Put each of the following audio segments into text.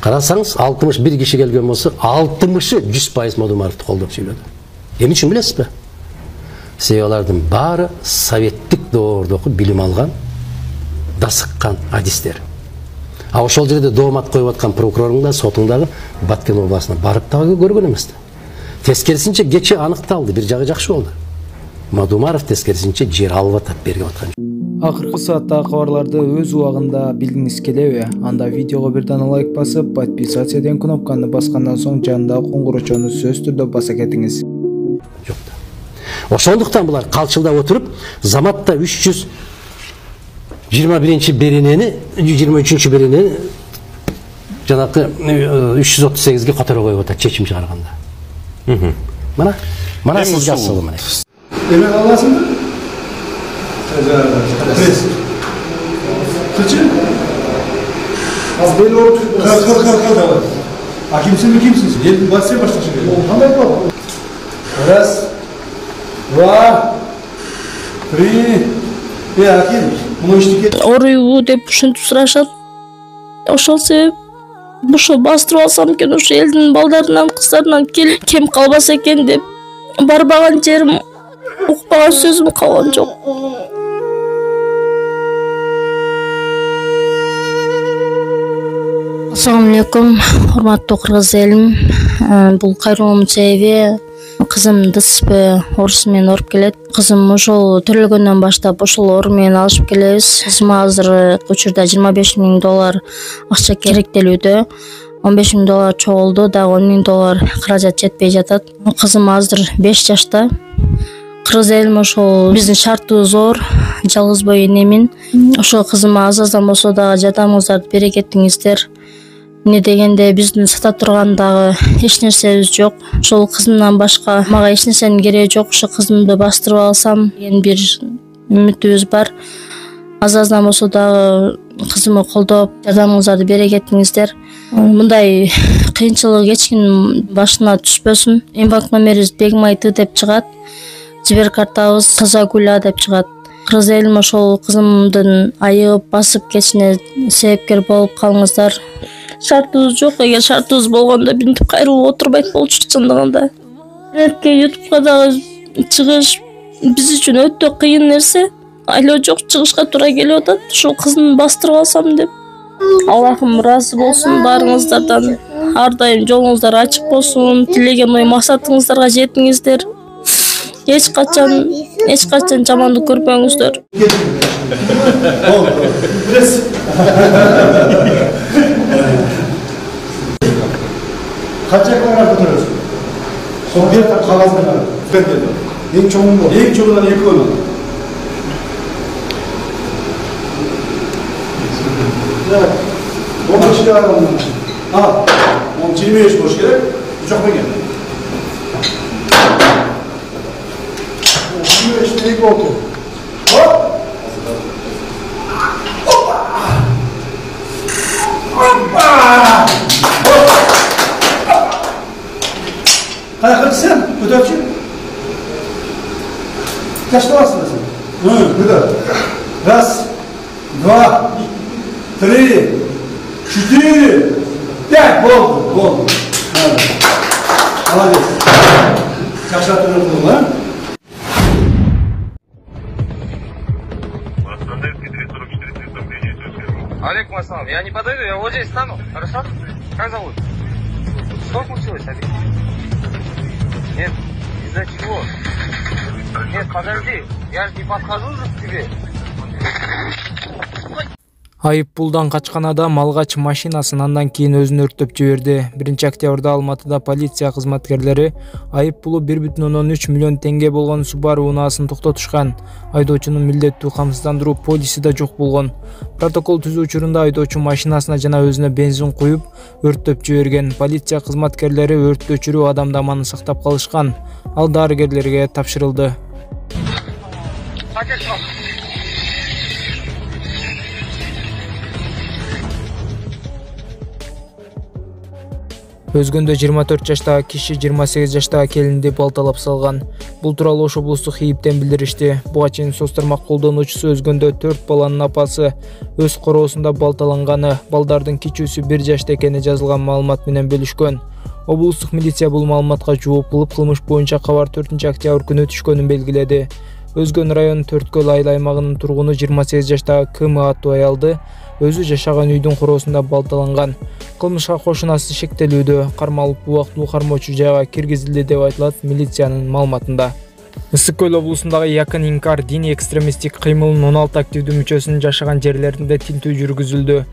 Карасаңыз 61 киши келген болса, 60-ы 100% Мадумаровду колдоп сүйлөдү. Эмне үчүн билесизби? Себеби алардын баары советтик доордогу билим алган, дасыккан адистер. А ошол жерде доомат коюп аткан прокурордун да, сотуң дагы Баткен областына барып дагы көргөн эмес да. Тескерисинче кече аныкталды, бир жагы жакшы болду. Мадумаров тескерисинче жер алып атат, берип аткан. Акыркы сааттагы кабарларды өз убагында билгиңиз келеби? Анда видеого бир дана лайк басып, подписаться деген кнопканы баскандан соң жанындагы коңгурочону сөзсүз түрдө баса кетиңиз. Жок да. Ошондуктан булар калчылдап отуруп, Заматта 321 беренени, 23 беренени жанакы 338ге катары коюп атат, чечим чыгарганда. Мана сизге асылы мына. Эмек аласыңбы? Пресс. Кычы? Az belli oldu. Kalk. Kimsin mi kimsin? Gelin basaya başlasın. Hangi bu? Раз, два, три. Hakim. Bunu iştik. Oruyu деп ушинтип сурашат. Ошол себеп ушул бастырып алсам экен, ошо элдин балдарынан, кыздарынан кем калбаса экен деп барбаган жерим, укпаган сөзүм калган жок. Assalamu alaikum, урматтуу кыргыз элим. Бул кайрылуумдун себеби кызым ДСП орусу менен оруп келет. Кызым ошол төрөлгөндөн баштап ошол ору менен алышып келебиз. Кызыма азыр учурда $25,000 акча керектелүүдө. $15,000 чогулду, дагы $10,000 каражат жетпей жатат. Кызым азыр 5 жашта. Кыргыз элим ошол биздин шартыбыз зор, жалгыз бой энемин. Ошол кызыма аздан болсо дагы жардамыңыздарды бере кетиңиздер. Не дегенде биздин сата тургандагы эч нерсебиз жок. Ошол кызымдан башка мага эч нерсенин кереги жок. Ошо кызымды бастырып алсам деген бир үмүтүбүз бар. Аздан болсо дагы кызымды колдоп, жардамыңыздарды бере кетиңиздер. Мындай кыйынчылык эч кимдин башына түшпөсүн. Банк номерибиз Бегмайты деп чыгат. Жибер картабыз Тазагуля деп чыгат. Кыргыз элим ошол кызымдын айыгып басып кетишине себепкер болуп калыңыздар. Шартыбыз жок, эгер шартыбыз болгондо бинтип кайрылып отурбайт болчу чындыгында. Интернетке, YouTube'га дагы чыгыш биз үчүн өтө кыйын нерсе. Айлоо жок, чыгышка туура келип атат. Ошол кызымды бастырып алсам деп. Аллахым ыраазы болсун баарыңыздардан. Ар дайым жолуңуздар ачык болсун. Тилеген ой максатыңыздарга жетиңиздер. Эч качан жамандык көрбөңүздөр. Kaç ekranlar götürüyorsun? Son bir tane kağızlar. Ben dedim. En çoğundan 2 oynadı. Evet. 10 kişi var ondan. Al. 25 boş gerek. Uçak mı geldi? 25'te ilk oldu. Hop! Hoppa! Hoppa! Kaç sen? Ödevci? Kaçta varsın sen? Burada. Раз, два, три, четыре, пять. Болду. Молодец. Жақсы атырып ha? Алейкум ассалам. Я не подойду, я вот здесь стану. Хорошо? Как зовут? Что случилось, Алик? Нет, из-за чего? Нет, подожди, я же не подхожу же к тебе. Айыппулдан качкан адам алгач машинасын андан кийин өзүн өрттөп жиберди. 1-октябрда Алматыда полиция кызматкерлери айыппулу 1,3 миллион теңге болгон Subaru унаасын токтотушкан. Айдоочунун милдеттүү камсыздандыруу полиси да жок болгон. Протокол түзүү учурунда айдоочу машинасына жана өзүнө бензин куюп, өрттөп жиберген. Полиция кызматкерлери өрттү өчүрүү адамды аман сактап калышкан. Ал дарыгерлерге тапшырылды. Өзгөндө 24 жаштагы киши 28 жаштагы келинди балталап салган. Бул тууралуу Ош облустук ХИИБтен билдиришти. Буга чейин соц тармак колдонуучусу өзгөндө 4 баланын апасы өз короосунда балталанганы, балдардын кичүүсү 1 жашта экени жазылган маалымат менен бөлүшкөн. Облустук милиция бул маалыматка жооп кылып, кылмыш боюнча кабар 4-октябрь күнү түшкөнүн белгиледи. Өзгөн районунун Төрткөл айыл аймагынын тургуну 28 жаштагы КМ аттуу аялды өзү жашаган үйдүн короосунда балталанган. Кылмышка кошунасы шектелүүдө, кармалып убактылуу кармоочу жайга киргизилди деп айтылат милициянын маалыматында. Ысык Көл облусундагы Якын Инкар диний экстремисттик кыймылынын 16 активдүү мүчөсүнүн жашаган жерлеринде тинтүү жүргүзүлдү.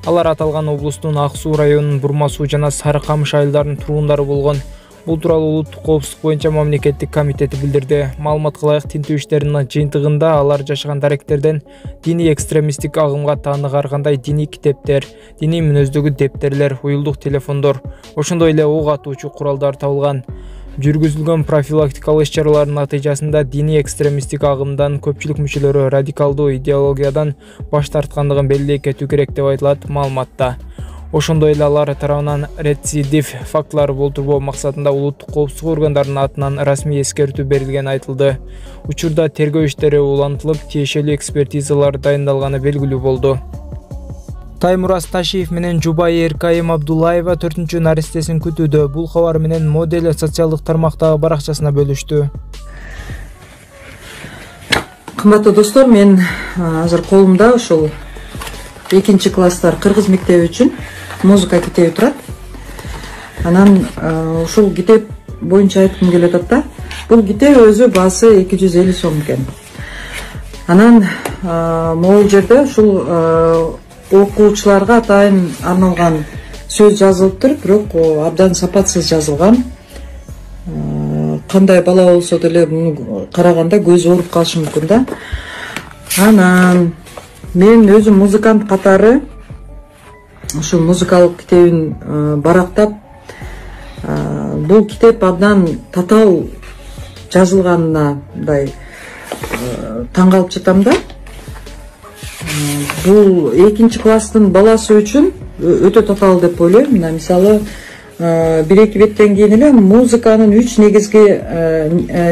Алар аталган облустун Ак Суу районунун Бурма Суу жана Сары Камыш айылдарынын тургундары болгон. Бул тууралуу улуттук коопсуздук боюнча мамлекеттик комитети билдирди. Маалыматка ылайык тинтүү иштеринин жыйынтыгында алар жашаган даректерден диний экстремисттик агымга таанык ар кандай диний китептер, диний мүнөздөгү дептерлер, уюлдук телефондор, ошондой эле ок атуучу куралдар табылган. Жүргүзүлгөн профилактикалык иш-чаралардын натыйжасында диний экстремисттик агымдан көпчүлүк мүчөлөрү радикалдуу идеологиядан баш тарткандыгын белгилей кетүү керек деп айтылат маалыматта. Ошондой эле алар тарабынан рецидив фактылары болтурбоо максатында улуттук коопсуздук органдарынын атынан расмий эскертүү берилгени айтылды. Учурда тергөө иштери улантылып, тиешелүү экспертизалар дайындалганы белгилүү болду. Таймураз Ташиев менен жубайы Эркайым Абдуллаева 4-чү наристесин күтүүдө. Бул кабар менен модель социалдык тармактагы баракчасына бөлүштү. Кымбаттуу достор, мен азыр колумда ушул 2 класстар кыргыз мектеби үчүн музыка китеби турат. Анан ушул китеп боюнча айткым келип атат да. Бул китеп өзү баасы 250 сом экен. Анан могул жерде ушул окуучуларга атайын арналган сөз жазылыптыр, бирок абдан сапатсыз жазылган. Кандай бала болсо деле муну караганда көзү ооруп калышы мүмкүн да. Анан мен өзүм музыкант катары ушул музыкалык китебин барактап, бул китеп абдан татаал жазылганына мындай таң калып жатам да. Бул 2 класстын баласы үчүн өтө татаал деп ойлойм. Мына мисалы 1-2 беттен кийин эле музыканын 3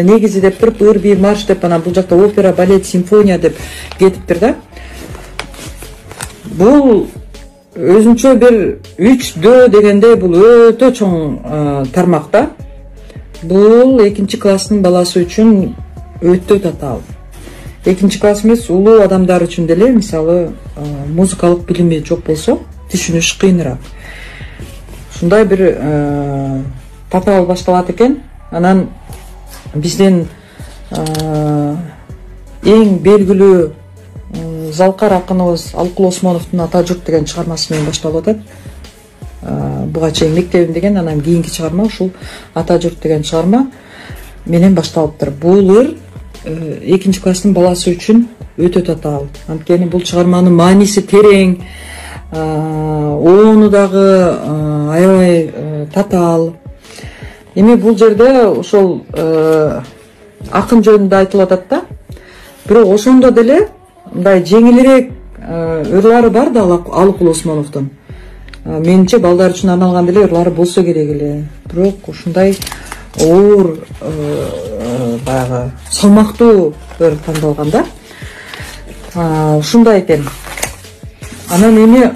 негизи деп туруп, ыр, бир, марш деп, анан бул жакта опера, балет, симфония деп кетиптир да. Бул өзүнчө бир 3D дегенде бул өтө чоң тармакта. Бул 2 класстын баласы үчүн өтө татаал. 2 класс эмес, улуу адамдар үчүн деле, мисалы, музыкалык билими жок болсо, түшүнүш кыйыныраак. Ушундай бир татаал башталат экен. Анан биздин эң белгилүү залкар акыныбыз Алкул Осмоновдун Ата журт деген чыгармасы менен башталып атат. Буга чейин мектебим деген, анан кийинки чыгарма ушул Ата журт деген чыгарма менен башталыптыр. Бул ыр 2 класстын баласы үчүн өтө татаал. Анткени бул чыгарманын мааниси терең, оonu дагы аябай татаал. Эми бул жерде ошол акын жөнүндө айтылып атат да. Бирок ошондо деле мындай жеңилирээк ырлары бар да Алкул Осмоновдун. Менимче балдар үчүн арналган деле ырлары болсо керек эле. Бирок ушундай оор баягы салмактуу ыр тандалган да. Ушундай экен. Анан эми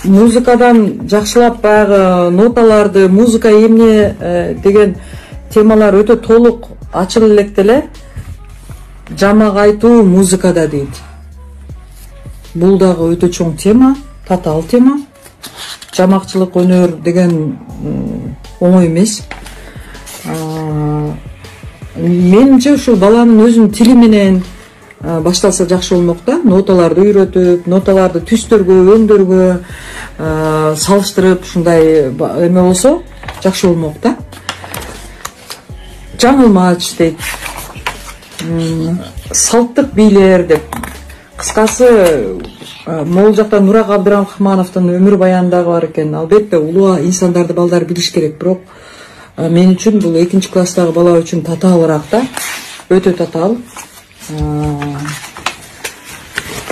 музыкадан жакшылап баягы ноталарды, музыка эмне деген темалар өтө толук ачылып электе эле жамак айтуу музыкада дейт. Бул дагы өтө чоң тема, татаал тема. Жамакчылык өнөр деген оңой эмес. Менимче ушул баланын өзүнүн тили менен башталса жакшы болмок да. Ноталарды үйрөтүп, ноталарды түстөргө, өңдөргө салыштырып, ушундай эме болсо жакшы болмок да. Жаңылмач дейт. Салттык бийлер деп. Кыскасы, могул жакта Нурак Абдрахмановдун өмүр баянындагы бар экен. Албетте улуу инсандарды балдар билиш керек, бирок мен үчүн бул 2 класстагы бала үчүн татаалыраак да. Өтө татаал.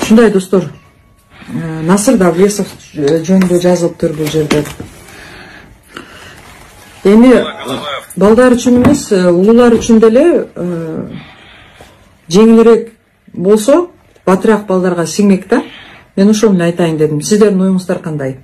Ушундай достор. Насыр Давлесов жөнүндө жазылыптыр бул жерде. Эми балдар үчүн эмес, улуулар үчүн деле жеңилирээк болсо, батыраак балдарга сиңмек да. Мен ошону айтайын дедим. Сиздердин оюңуздар кандай?